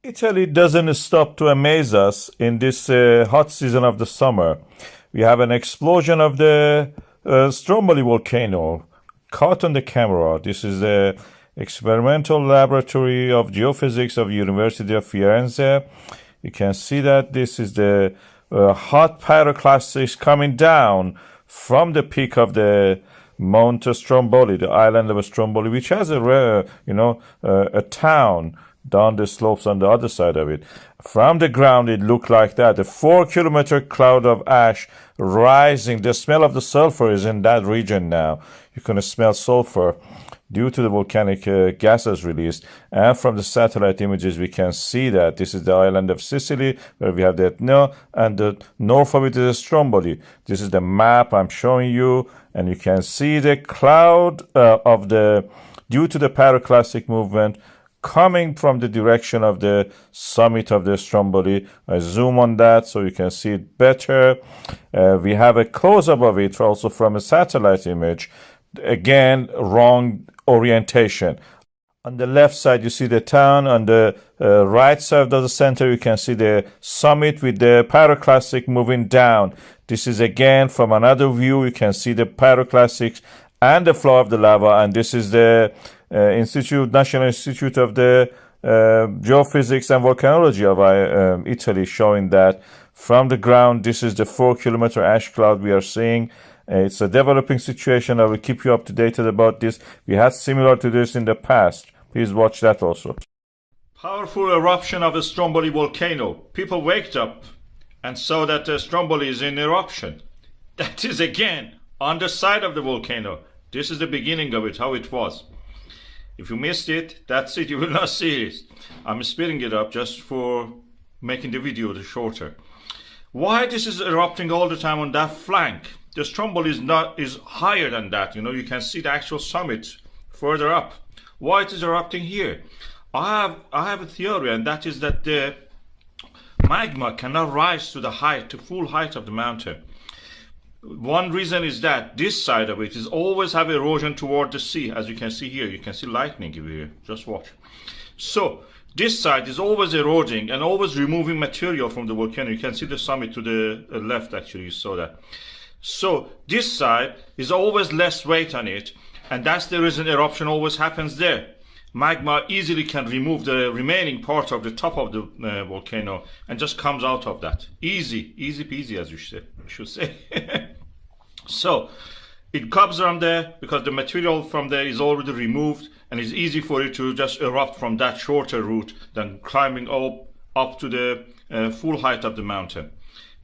Italy doesn't stop to amaze us in this hot season of the summer. We have an explosion of the Stromboli volcano caught on the camera. This is the experimental laboratory of geophysics of University of Firenze. You can see that this is the hot pyroclastics coming down from the peak of the Mount Stromboli, the island of Stromboli, which has a town down the slopes on the other side of it. From the ground, it looked like that. A 4 kilometer cloud of ash rising. The smell of the sulfur is in that region now. You can smell sulfur due to the volcanic gases released. And from the satellite images, we can see that this is the island of Sicily, where we have the Etna, and the north of it is Stromboli. This is the map I'm showing you, and you can see the cloud due to the pyroclastic movement coming from the direction of the summit of the Stromboli. I zoom on that so you can see it better. We have a close-up of it also from a satellite image. Again, wrong orientation. On the left side, you see the town. On the right side of the center, you can see the summit with the pyroclastic moving down. This is again from another view. You can see the pyroclastics and the flow of the lava. And this is the National Institute of the Geophysics and Volcanology of Italy, showing that from the ground, this is the 4 kilometer ash cloud we are seeing. It's a developing situation. I will keep you up to date about this. We had similar to this in the past. Please watch that also. Powerful eruption of a Stromboli volcano. People waked up and saw that Stromboli is in eruption. That is again on the side of the volcano. This is the beginning of it, how it was. If you missed it, that's it. You will not see it. I'm speeding it up just for making the video shorter. Why this is erupting all the time on that flank? The Stromboli is higher than that. You can see the actual summit further up. Why it is erupting here? I have a theory, and that is that the magma cannot rise to the full height of the mountain. One reason is that this side of it is always have erosion toward the sea. As you can see here, you can see lightning here. Just watch. So this side is always eroding and always removing material from the volcano. You can see the summit to the left, actually, you saw that. So this side is always less weight on it, and that's the reason eruption always happens there. Magma easily can remove the remaining part of the top of the volcano and just comes out of that. Easy peasy, as you should say. So it comes from there because the material from there is already removed, and it's easy for it to just erupt from that shorter route than climbing up to the full height of the mountain.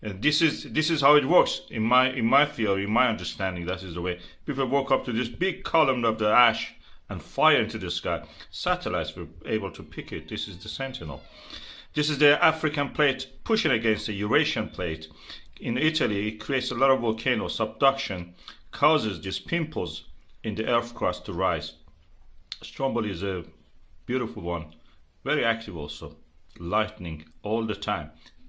This is how it works in my theory, in my understanding. That is the way people woke up to this big column of the ash and fire into the sky. Satellites were able to pick it. This is the Sentinel. This is the African plate pushing against the Eurasian plate. In Italy, it creates a lot of volcano subduction, causes these pimples in the earth crust to rise. Stromboli is a beautiful one, very active also, lightning all the time.